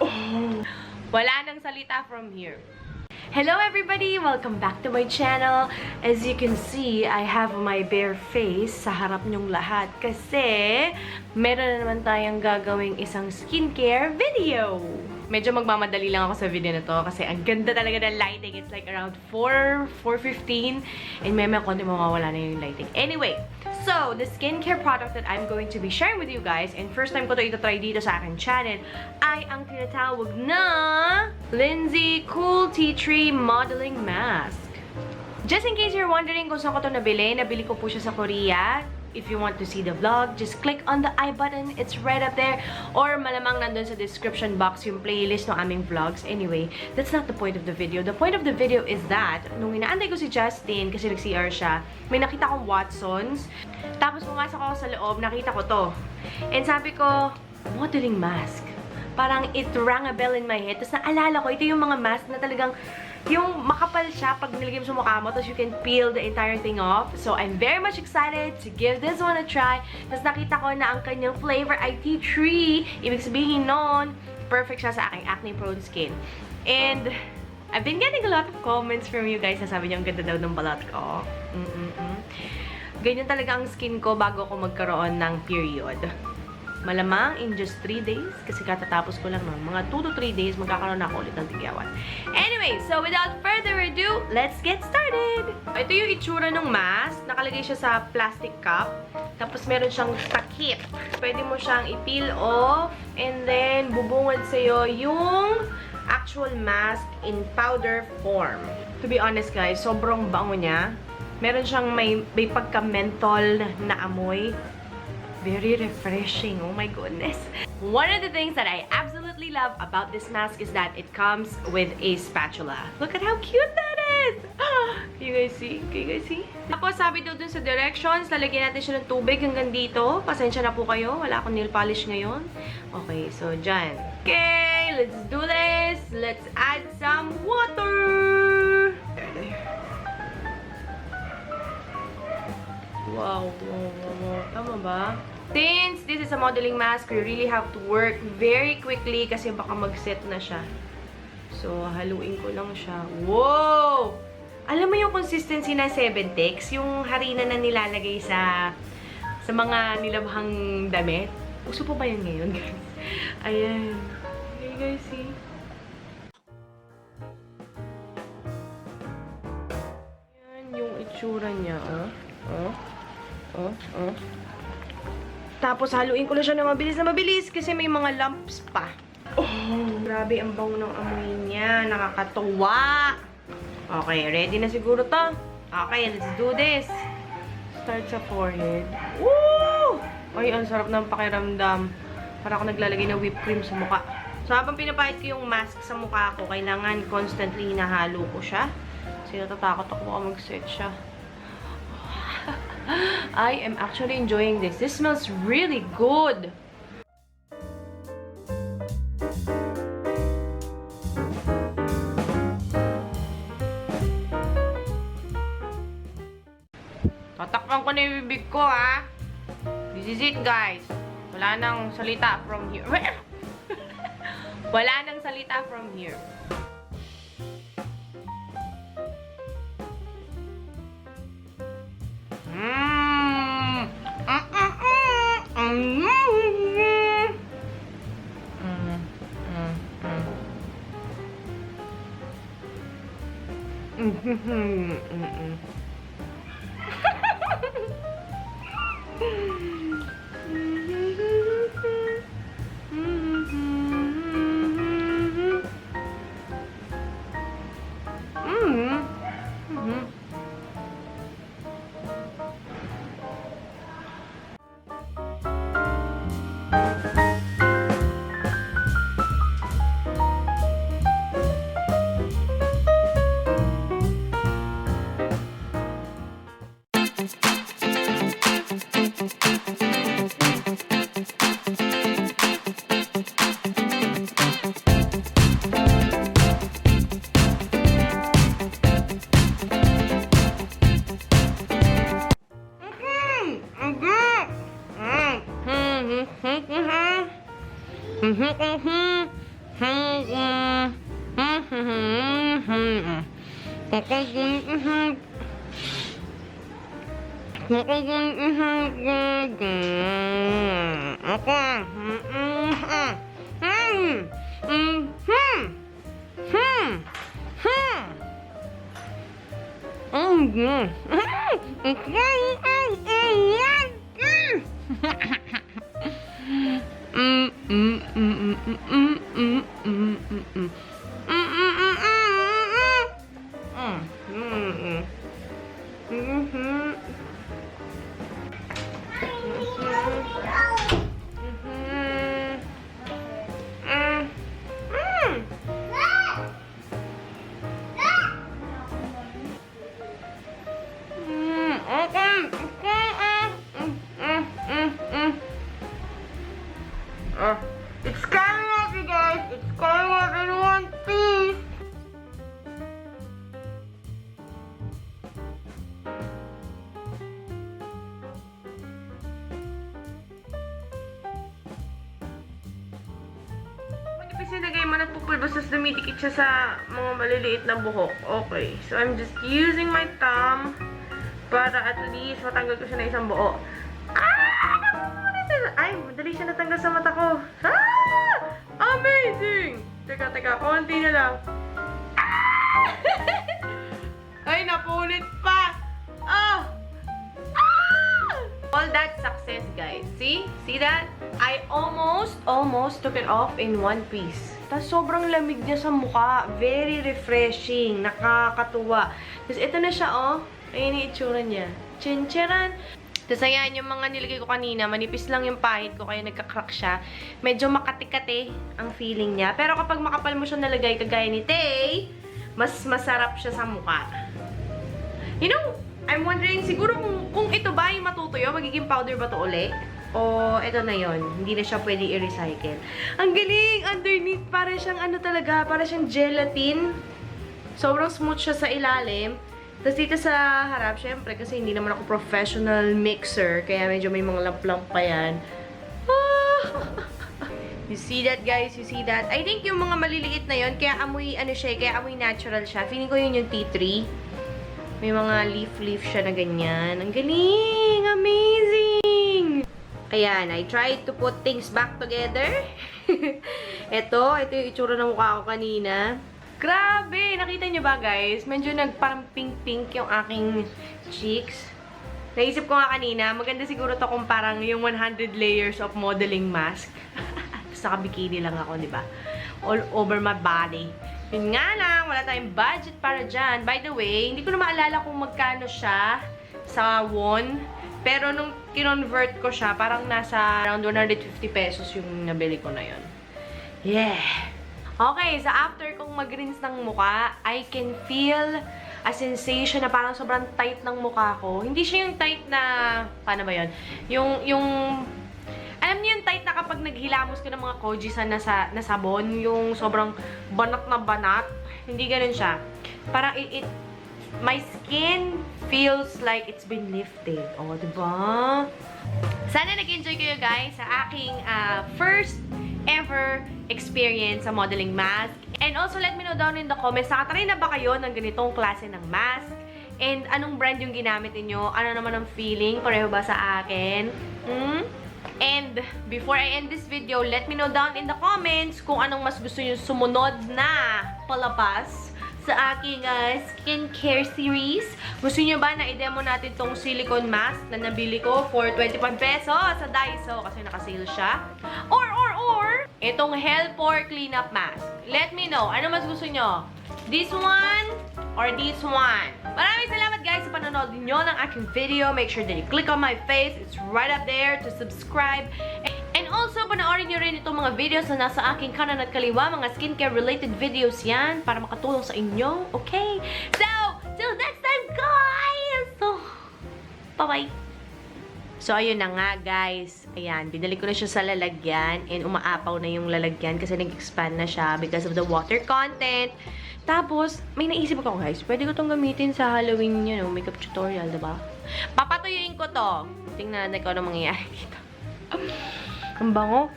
Oh. Wala nang salita from here. Hello everybody! Welcome back to my channel. As you can see, I have my bare face sa harap nyong lahat kasi meron na naman tayong gagawing isang skincare video. Medyo magmamadali lang ako sa video na to kasi ang ganda talaga ng lighting. It's like around 4:15 and may konti mawawala na yung lighting. Anyway, so the skincare product that I'm going to be sharing with you guys, and first time ko to itatry dito sa aking channel, ay ang tinatawag na Lindsay Cool Tea Tree Modeling Mask. Just in case you're wondering kung saan ko to nabili ko po siya sa Korea. If you want to see the vlog, just click on the I button. It's right up there. Or malamang nandun sa description box yung playlist ng aming vlogs. Anyway, that's not the point of the video. The point of the video is that, nung inaantay ko si Justin, kasi nag-CR siya, may nakita akong Watsons. Tapos pumasok ako sa loob, nakita ko to. And sabi ko, modeling mask. Parang it rang a bell in my head. Tapos naalala ko, ito yung mga mask na talagang yung makapal siya pag nilagay mo sa mukha mo, tapos you can peel the entire thing off. So, I'm very much excited to give this one a try. Tapos nakita ko na ang kanyang flavor ay tea tree. Ibig sabihin nun, perfect siya sa aking acne-prone skin. And, I've been getting a lot of comments from you guys na sabi niyo, ang ganda daw ng balat ko. Ganyan talaga ang skin ko bago ako magkaroon ng period. Malamang in just 3 days, kasi katatapos ko lang nun. Mga 2 to 3 days, magkakaroon na ako ulit ng tigyawan. Anyway, so without further ado, let's get started! Ito yung itsura ng mask. Nakalagay siya sa plastic cup. Tapos meron siyang takip. Pwede mo siyang i-peel off. And then, bubungad sa'yo yung actual mask in powder form. To be honest guys, sobrang bango niya. Meron siyang may pagka-menthol na amoy. Very refreshing. Oh my goodness. One of the things that I absolutely love about this mask is that it comes with a spatula. Look at how cute that is! Can you guys see? Can you guys see? Tapos sabi daw dun sa directions, lalagyan natin siya ng tubig hanggang dito. Pasensya na po kayo. Wala akong nail polish ngayon. Okay, so dyan. Okay, let's do this. Let's add some water. Wow. Tama ba? Since this is a modeling mask, we really have to work very quickly kasi baka mag-set na siya. So, haluin ko lang siya. Wow! Alam mo yung consistency ng 7-Tex? Yung harina na nilalagay sa mga nilabhang damit? Uso po ba yun ngayon, guys? Ayan. Okay, guys, see? Ayan yung itsura niya, Tapos, haluin ko lang siya na mabilis kasi may mga lumps pa. Oh, grabe ang bango ng amoy niya. Nakakatuwa. Okay, ready na siguro to. Okay, let's do this. Start sa forehead. Woo! Ay, ang sarap ng pakiramdam. Para ako naglalagay ng whipped cream sa mukha. So, habang pinapahid ko yung mask sa mukha ko, kailangan constantly hinahalo ko siya. Kasi natatakot ako baka mag-set siya. I am actually enjoying this. This smells really good. Tatakpan ko na yung bibig ko, ha? This is it, guys. Wala nang salita from here. Wala nang salita from here. It's coming out, you guys. It's coming out in one piece. Manipis yung lagay mo, nagpupulbos, tapos dumidikit siya sa mga maliliit na buhok. Okay. So, I'm just using my thumb para at least matanggal ko siya na isang buo. Ay, madali siya natanggal sa mata ko. Ah! Amazing! Teka, konti na lang. Ah! Ay, napulit pa! Ah! Ah! All that success, guys. See? See that? I almost took it off in one piece. Tapos sobrang lamig niya sa mukha. Very refreshing. Nakakatuwa. Tapos ito na siya, oh. Ayun yung itsura niya. Chin-chiran! Tapos ayan, yung mga nilagay ko kanina, manipis lang yung pahit ko, kaya nagka-crack siya. Medyo makati-kati ang feeling niya. Pero kapag makapal mo siya nalagay, kagaya ni Tay, mas masarap siya sa mukha. You know, I'm wondering, siguro kung ito ba yung matutuyo, magiging powder ba ito uli? O ito na yon, hindi na siya pwede i-recycle. Ang galing! Underneath, para siyang ano talaga, para siyang gelatin. Sobrang smooth siya sa ilalim. Tapos dito sa harap, syempre, kasi hindi naman ako professional mixer, kaya medyo may mga lamp-lamp pa yan. Ah! You see that, guys? You see that? I think yung mga maliliit na yon, kaya amoy, ano siya, kaya amoy natural siya. Feeling ko yun yung tea tree. May mga leaf-leaf siya na ganyan. Ang galing! Amazing! Ayan, I tried to put things back together. ito yung itsura ng mukha ko kanina. Grabe! Nakita nyo ba, guys? Medyo parang pink-pink yung aking cheeks. Naisip ko nga kanina, maganda siguro to kung parang yung 100 layers of modeling mask. Tapos naka-bikini lang ako, di ba? All over my body. Yun nga lang, wala tayong budget para dyan. By the way, hindi ko na maalala kung magkano siya sa won. Pero nung kinonvert ko siya, parang nasa around 150 pesos yung nabili ko na yun. Yeah! Okay, so after kong mag-rinse ng mukha, I can feel a sensation na parang sobrang tight ng mukha ko. Hindi siya yung tight na, paano ba yun? Alam niyo yung tight na kapag naghilamos ka ng mga kojisan na sabon, yung sobrang banat na banat. Hindi ganun siya. Parang my skin feels like it's been lifted. Oh, diba? Sana nag-enjoy kayo, guys, sa aking first ever experience sa modeling mask. And also, let me know down in the comments, nakatry na ba kayo ng ganitong klase ng mask? And anong brand yung ginamit niyo? Ano naman ang feeling? Pareho ba sa akin? And before I end this video, let me know down in the comments kung anong mas gusto niyo sumunod na palabas sa aking skincare series. Gusto niyo ba na i-demo natin tong silicone mask na nabili ko for 25 pesos sa Daiso kasi naka-sale siya? Or, itong Hellpore Cleanup Mask. Let me know. Ano mas gusto nyo? This one or this one? Maraming salamat, guys, sa panonood niyo ng aking video. Make sure that you click on my face. It's right up there to subscribe. And also, panoorin nyo rin itong mga videos na nasa aking kanan at kaliwa. Mga skincare-related videos yan para makatulong sa inyo. Okay? So, till next time, guys! So, bye-bye! So, ayun na nga, guys. Ayan, binalik ko na siya sa lalagyan and umaapaw na yung lalagyan kasi nag-expand na siya because of the water content. Tapos, may naisip ako, guys. Pwede ko itong gamitin sa Halloween, makeup tutorial, diba? Papatuyuin ko to. Tingnan natin kung ano mangyayari dito. Ang bango.